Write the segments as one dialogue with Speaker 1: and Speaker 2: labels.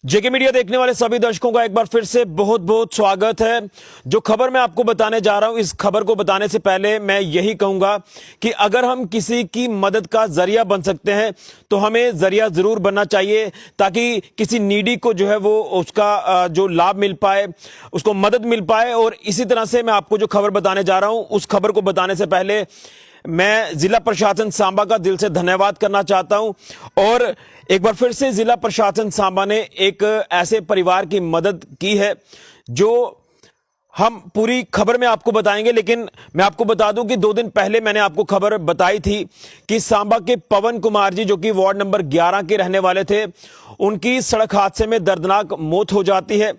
Speaker 1: जेके media देखने वाले सभी दर्शकों का एक बार फिर से बहुत बहुत स्वागत है। जो खबर मैं आपको बताने जा रहा हूं, इस खबर को बताने से पहले मैं यही कहूंगा कि अगर हम किसी की मदद का जरिया बन सकते हैं तो हमें जरिया जरूर बनना चाहिए, ताकि किसी नीडी को जो है वो उसका जो लाभ मिल पाए, उसको मदद मिल पाए। और इसी तरह से मैं आपको जो खबर बताने जा रहा हूं, उस खबर को बताने से पहले मैं जिला प्रशासन सांबा का दिल से धन्यवाद करना चाहता हूं। और एक बार फिर से जिला प्रशासन सांबा ने एक ऐसे परिवार की मदद की है जो हम पूरी खबर में आपको बताएंगे। लेकिन मैं आपको बता दूं कि 2 दिन पहले मैंने आपको खबर बताई थी कि सांबा के पवन कुमार जी, जो कि वार्ड नंबर 11 के रहने वाले थे, उनकी सड़क हादसे में दर्दनाक मौत हो जाती है।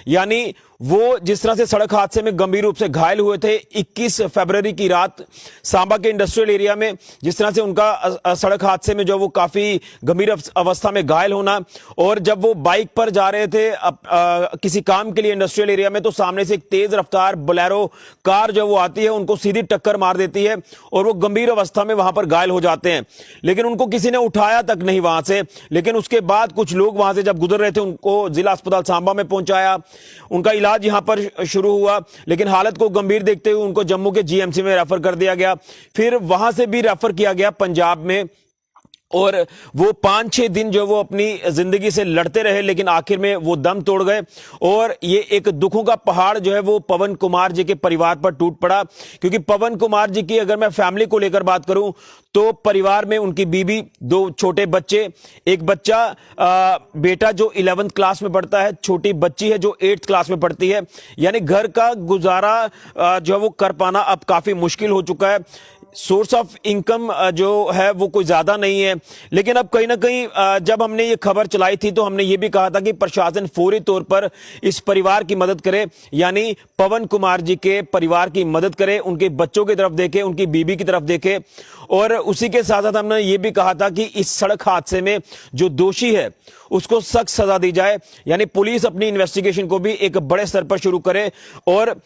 Speaker 1: यानी वो जिस तरह से सड़क हादसे में गंभीर रूप से घायल हुए थे 21 फरवरी की रात सांबा के इंडस्ट्रियल एरिया में, जिस तरह से उनका सड़क हादसे में जो वो काफी गंभीर अवस्था में घायल होना, और जब वो बाइक पर जा रहे थे किसी काम के लिए इंडस्ट्रियल एरिया में, तो सामने से एक तेज रफ्तार बोलेरो कार जो वो आती है, उनको सीधी टक्कर मार देती है और वो गंभीर अवस्था में वहां पर घायल हो जाते हैं। लेकिन उनको किसी ने उठाया तक नहीं वहां से। लेकिन उसके बाद कुछ लोग वहां से जब गुजर रहे थे, उनको जिला अस्पताल सांबा में पहुंचाया, उनका इलाज यहां पर शुरू हुआ। लेकिन हालत को गंभीर देखते हुए उनको जम्मू के जीएमसी में रेफर कर दिया गया, फिर वहां से भी रेफर किया गया पंजाब में। और वो 5-6 दिन जो वो अपनी जिंदगी से लड़ते रहे, लेकिन आखिर में वो दम तोड़ गए। और ये एक दुखों का पहाड़ जो है वो पवन कुमार जी के परिवार पर टूट पड़ा। क्योंकि पवन कुमार जी की अगर मैं फैमिली को लेकर बात करूं तो परिवार में उनकी बीवी, 2 छोटे बच्चे, एक बच्चा बेटा जो 11th क्लास में पढ़ता है, छोटी बच्ची है जो 8th क्लास में पढ़ती है। यानी घर का गुजारा जो है वो कर पाना अब काफी मुश्किल हो चुका है। सोर्स ऑफ इनकम जो है वो कोई ज्यादा नहीं है। लेकिन अब कहीं ना कहीं जब हमने ये खबर चलाई थी तो हमने ये भी कहा था कि प्रशासन फौरी तौर पर इस परिवार की मदद करे, यानी पवन कुमार जी के परिवार की मदद करे, उनके बच्चों की तरफ देखे, उनकी बीबी की तरफ देखे। और उसी के साथ साथ हमने ये भी कहा था कि इस सड़क हादसे में जो दोषी है उसको सख्त सजा दी जाए। यानी पुलिस अपनी इन्वेस्टिगेशन को भी एक बड़े स्तर पर शुरू करे और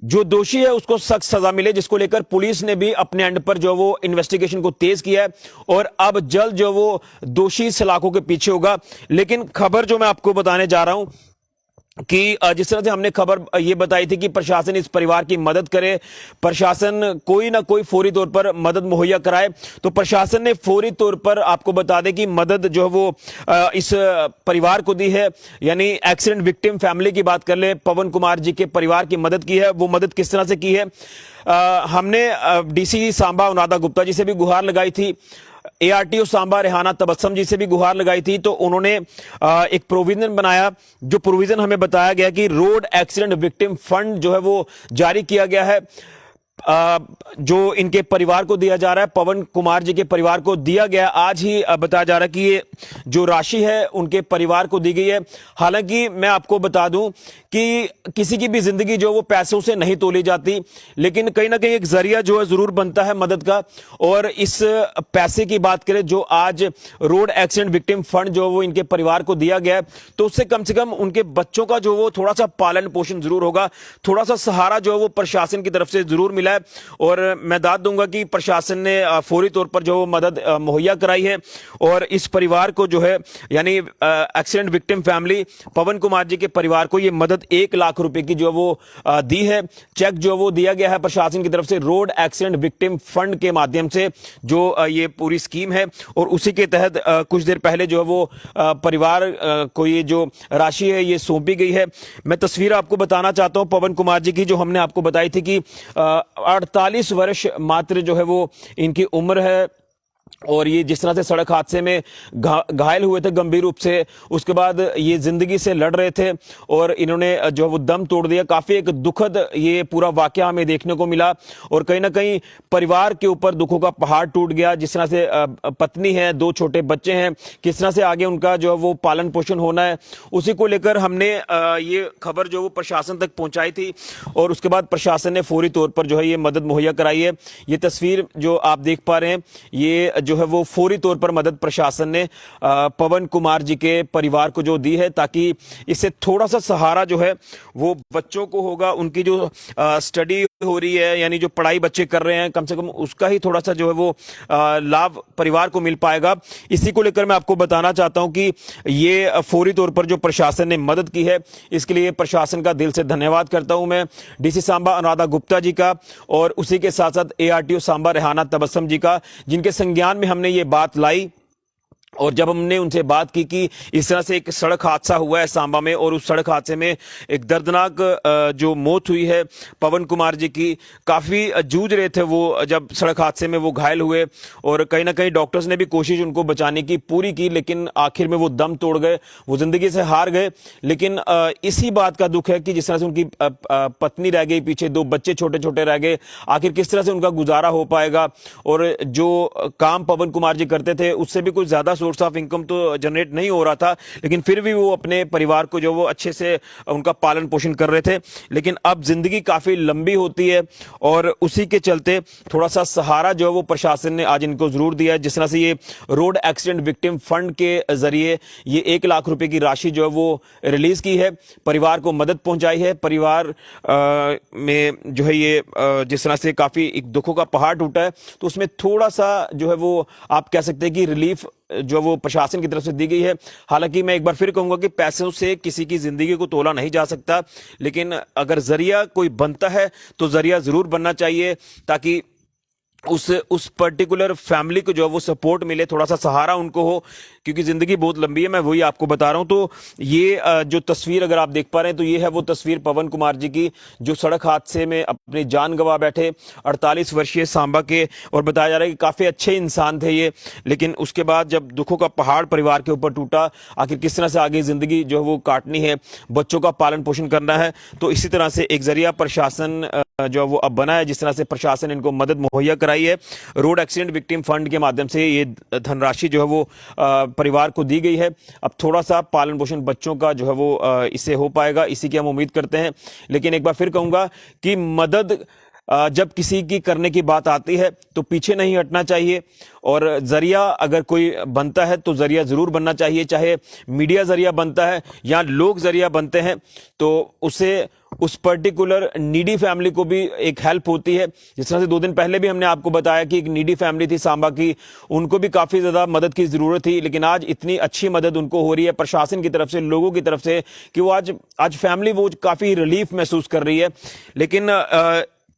Speaker 1: जो दोषी है उसको सख्त सजा मिले, जिसको लेकर पुलिस ने भी अपने एंड पर जो वो इन्वेस्टिगेशन को तेज किया है। और अब जल्द जो वो दोषी सलाखों के पीछे होगा। लेकिन खबर जो मैं आपको बताने जा रहा हूं कि जिस तरह से हमने खबर ये बताई थी कि प्रशासन इस परिवार की मदद करे, प्रशासन कोई ना कोई फौरी तौर पर मदद मुहैया कराए, तो प्रशासन ने फौरी तौर पर आपको बता दें कि मदद जो है वो इस परिवार को दी है। यानी एक्सीडेंट विक्टिम फैमिली की बात कर ले, पवन कुमार जी के परिवार की मदद की है। वो मदद किस तरह से की है, हमने डीसी सांबा उनादा गुप्ता जी से भी गुहार लगाई थी, एआरटीओ सांबा रेहाना तबस्सम जी से भी गुहार लगाई थी। तो उन्होंने एक प्रोविजन बनाया, जो प्रोविजन हमें बताया गया कि रोड एक्सीडेंट विक्टिम फंड जो है वो जारी किया गया है, जो इनके परिवार को दिया जा रहा है, पवन कुमार जी के परिवार को दिया गया। आज ही बताया जा रहा है कि ये जो राशि है उनके परिवार को दी गई है। हालांकि मैं आपको बता दूं कि किसी की भी जिंदगी जो वो पैसों से नहीं तोली जाती, लेकिन कहीं ना कहीं एक जरिया जो है जरूर बनता है मदद का। और इस पैसे की बात करें जो आज रोड एक्सीडेंट विक्टिम फंड जो वो इनके परिवार को दिया गया है, तो उससे कम से कम उनके बच्चों का जो वो थोड़ा सा पालन पोषण जरूर होगा, थोड़ा सा सहारा जो है वो प्रशासन की तरफ से जरूर मिला है। और मैं दाद दूंगा कि प्रशासन ने फौरी तौर पर जो मदद मुहैया कराई है। और इस परिवार को जो है, यानी एक्सीडेंट विक्टिम फैमिली पवन कुमार जी के परिवार को ये मदद 1 लाख रुपए की जो वो दी है। चेक जो वो दिया गया है प्रशासन की तरफ से रोड एक्सीडेंट विक्टिम फंड के माध्यम से, जो ये पूरी स्कीम है। और उसी के तहत कुछ देर पहले जो है वो परिवार को ये जो राशि है ये सौंपी गई है। मैं तस्वीर आपको बताना चाहता हूं पवन कुमार जी की, जो हमने आपको बताई थी कि 48 वर्ष मात्र जो है वो इनकी उम्र है। और ये जिस तरह से सड़क हादसे में घायल हुए थे गंभीर रूप से, उसके बाद ये जिंदगी से लड़ रहे थे और इन्होंने जो वो दम तोड़ दिया। काफी एक दुखद ये पूरा वाकया हमें देखने को मिला। और कहीं ना कहीं परिवार के ऊपर दुखों का पहाड़ टूट गया। जिस तरह से पत्नी है, 2 छोटे बच्चे हैं, किस तरह से आगे उनका जो है वो पालन पोषण होना है, उसी को लेकर हमने ये खबर जो वो प्रशासन तक पहुंचाई थी। और उसके बाद प्रशासन ने फौरी तौर पर जो है ये मदद मुहैया कराई है। ये तस्वीर जो आप देख पा रहे हैं, ये जो है वो फौरी तौर पर मदद प्रशासन ने पवन कुमार जी के परिवार को जो दी है, ताकि इससे थोड़ा सा सहारा जो है वो बच्चों को होगा। उनकी जो स्टडी हो रही है, यानी जो पढ़ाई बच्चे कर रहे हैं, कम से कम उसका ही थोड़ा सा जो है वो लाभ परिवार को मिल पाएगा। इसी को लेकर मैं आपको बताना चाहता हूं कि ये फौरी तौर पर जो प्रशासन ने मदद की है, इसके लिए प्रशासन का दिल से धन्यवाद करता हूं मैं डीसी सांबा अनुराधा गुप्ता जी का, और उसी के साथ साथ एआरटीओ सांबा रेहाना तबस्सुम जी का, जिनके संज्ञान में हमने ये बात लाई। और जब हमने उनसे बात की कि इस तरह से एक सड़क हादसा हुआ है सांबा में, और उस सड़क हादसे में एक दर्दनाक जो मौत हुई है पवन कुमार जी की, काफ़ी जूझ रहे थे वो जब सड़क हादसे में वो घायल हुए, और कहीं ना कहीं डॉक्टर्स ने भी कोशिश उनको बचाने की पूरी की, लेकिन आखिर में वो दम तोड़ गए, वो ज़िंदगी से हार गए। लेकिन इसी बात का दुख है कि जिस तरह से उनकी पत्नी रह गई पीछे, 2 बच्चे छोटे छोटे रह गए, आखिर किस तरह से उनका गुजारा हो पाएगा। और जो काम पवन कुमार जी करते थे उससे भी कुछ ज़्यादा सोर्स ऑफ इनकम तो जनरेट नहीं हो रहा था, लेकिन फिर भी वो अपने परिवार को जो वो अच्छे से उनका पालन पोषण कर रहे थे। लेकिन अब जिंदगी काफी लंबी होती है, और उसी के चलते थोड़ा सा सहारा जो है वो प्रशासन ने आज इनको जरूर दिया है। जिस तरह से ये रोड एक्सीडेंट विक्टिम फंड के जरिए ये 1 लाख रुपए की राशि जो है वो रिलीज की है, परिवार को मदद पहुंचाई है। परिवार में जो है ये जिस तरह से काफी एक दुखों का पहाड़ टूटा है, तो उसमें थोड़ा सा जो है वो आप कह सकते हैं कि रिलीफ जो वो प्रशासन की तरफ से दी गई है। हालांकि मैं एक बार फिर कहूंगा कि पैसों से किसी की जिंदगी को तोला नहीं जा सकता, लेकिन अगर जरिया कोई बनता है तो जरिया जरूर बनना चाहिए, ताकि उस पर्टिकुलर फैमिली को जो है वो सपोर्ट मिले, थोड़ा सा सहारा उनको हो, क्योंकि जिंदगी बहुत लंबी है। मैं वही आपको बता रहा हूं। तो ये जो तस्वीर अगर आप देख पा रहे हैं, तो ये है वो तस्वीर पवन कुमार जी की, जो सड़क हादसे में अपनी जान गंवा बैठे, 48 वर्षीय सांबा के, और बताया जा रहा है कि काफी अच्छे इंसान थे ये, लेकिन उसके बाद जब दुखों का पहाड़ परिवार के ऊपर टूटा, आखिर किस तरह से आगे जिंदगी जो है वो काटनी है, बच्चों का पालन पोषण करना है। तो इसी तरह से एक जरिया प्रशासन जो वो अब बना है, जिस तरह से प्रशासन इनको मदद मुहैया कराई है। रोड एक्सीडेंट विक्टिम फंड के माध्यम से ये धनराशि जो है वो परिवार को दी गई है। अब थोड़ा सा पालन पोषण बच्चों का जो है वो इससे हो पाएगा, इसी की हम उम्मीद करते हैं। लेकिन एक बार फिर कहूंगा कि मदद जब किसी की करने की बात आती है तो पीछे नहीं हटना चाहिए, और जरिया अगर कोई बनता है तो जरिया जरूर बनना चाहिए, चाहे मीडिया जरिया बनता है या लोग जरिया बनते हैं, तो उससे उस पर्टिकुलर नीडी फैमिली को भी एक हेल्प होती है। जिस तरह से 2 दिन पहले भी हमने आपको बताया कि एक नीडी फैमिली थी सांबा की, उनको भी काफी ज्यादा मदद की जरूरत थी, लेकिन आज इतनी अच्छी मदद उनको हो रही है प्रशासन की तरफ से, लोगों की तरफ से, कि वो आज फैमिली वो काफी रिलीफ महसूस कर रही है। लेकिन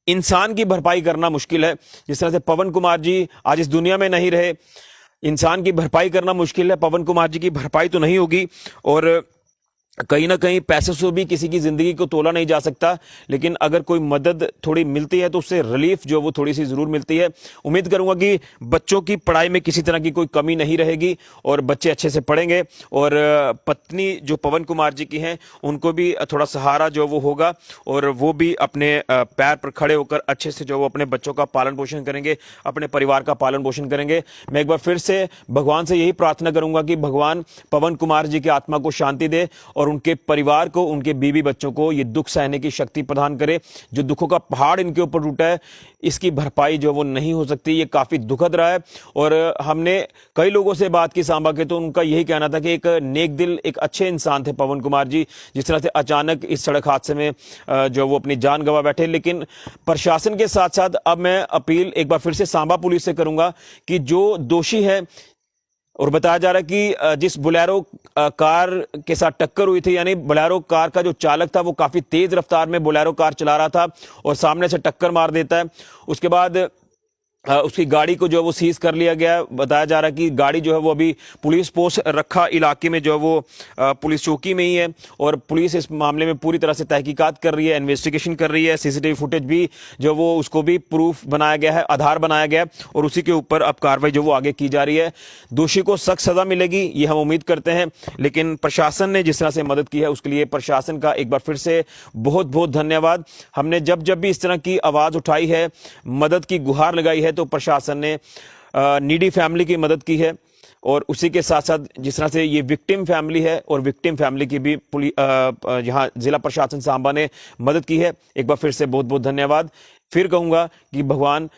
Speaker 1: इंसान की भरपाई करना मुश्किल है। जिस तरह से पवन कुमार जी आज इस दुनिया में नहीं रहे, इंसान की भरपाई करना मुश्किल है, पवन कुमार जी की भरपाई तो नहीं होगी, और कहीं ना कहीं पैसे से भी किसी की जिंदगी को तोला नहीं जा सकता। लेकिन अगर कोई मदद थोड़ी मिलती है तो उससे रिलीफ जो वो थोड़ी सी जरूर मिलती है। उम्मीद करूंगा कि बच्चों की पढ़ाई में किसी तरह की कोई कमी नहीं रहेगी, और बच्चे अच्छे से पढ़ेंगे, और पत्नी जो पवन कुमार जी की हैं उनको भी थोड़ा सहारा जो वो होगा, और वो भी अपने पैर पर खड़े होकर अच्छे से जो वो अपने बच्चों का पालन पोषण करेंगे, अपने परिवार का पालन पोषण करेंगे। मैं एक बार फिर से भगवान से यही प्रार्थना करूंगा कि भगवान पवन कुमार जी की आत्मा को शांति दे, और उनके परिवार को, उनके बीवी बच्चों को ये दुख सहने की शक्ति प्रदान करे। जो दुखों का पहाड़ इनके ऊपर टूटा है, इसकी भरपाई जो वो नहीं हो सकती। ये काफी दुखद रहा है, और हमने कई लोगों से बात की सांबा के, तो उनका यही कहना था कि एक नेक दिल, एक अच्छे इंसान थे पवन कुमार जी। जिस तरह से अचानक इस सड़क हादसे में जो वो अपनी जान गंवा बैठे। लेकिन प्रशासन के साथ साथ अब मैं अपील एक बार फिर से सांबा पुलिस से करूंगा कि जो दोषी है, और बताया जा रहा है कि जिस बोलेरो कार के साथ टक्कर हुई थी, यानी बोलेरो कार का जो चालक था वो काफी तेज रफ्तार में बोलेरो कार चला रहा था और सामने से टक्कर मार देता है। उसके बाद उसकी गाड़ी को जो है वो सीज कर लिया गया। बताया जा रहा है कि गाड़ी जो है वो अभी पुलिस पोस्ट रखा इलाके में जो है वो पुलिस चौकी में ही है, और पुलिस इस मामले में पूरी तरह से तहकीकात कर रही है, इन्वेस्टिगेशन कर रही है। सीसीटीवी फुटेज भी जो वो उसको भी प्रूफ बनाया गया है, आधार बनाया गया है, और उसी के ऊपर अब कार्रवाई जो वो आगे की जा रही है। दोषी को सख्त सजा मिलेगी, ये हम उम्मीद करते हैं। लेकिन प्रशासन ने जिस तरह से मदद की है उसके लिए प्रशासन का एक बार फिर से बहुत बहुत धन्यवाद। हमने जब जब भी इस तरह की आवाज उठाई है, मदद की गुहार लगाई है, तो प्रशासन ने नीडी फैमिली की मदद की है, और उसी के साथ साथ जिस तरह से ये विक्टिम फैमिली है, और विक्टिम फैमिली की भी यहाँ जिला प्रशासन सांबा ने मदद की है। एक बार फिर से बहुत बहुत धन्यवाद। फिर कहूंगा कि भगवान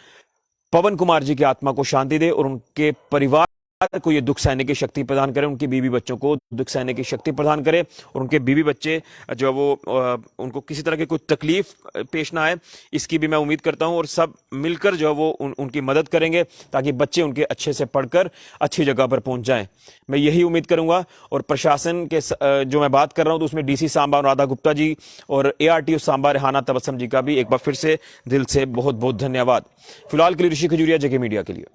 Speaker 1: पवन कुमार जी की आत्मा को शांति दे और उनके परिवार को ये दुख सहने की शक्ति प्रदान करे, उनकी बीवी बच्चों को दुख सहने की शक्ति प्रदान करे और उनके बीवी बच्चे जो है वो उनको किसी तरह की कोई तकलीफ पेश ना आए, इसकी भी मैं उम्मीद करता हूं। और सब मिलकर जो है वो उनकी मदद करेंगे ताकि बच्चे उनके अच्छे से पढ़कर अच्छी जगह पर पहुंच जाएं, मैं यही उम्मीद करूंगा। और प्रशासन के जो मैं बात कर रहा हूं तो उसमें डीसी सांबा राधा गुप्ता जी और ARTO सांबा रेहाना तबस्सुम जी का भी एक बार फिर से दिल से बहुत बहुत धन्यवाद। फिलहाल के लिए ऋषि खजूरिया, JK मीडिया के लिए।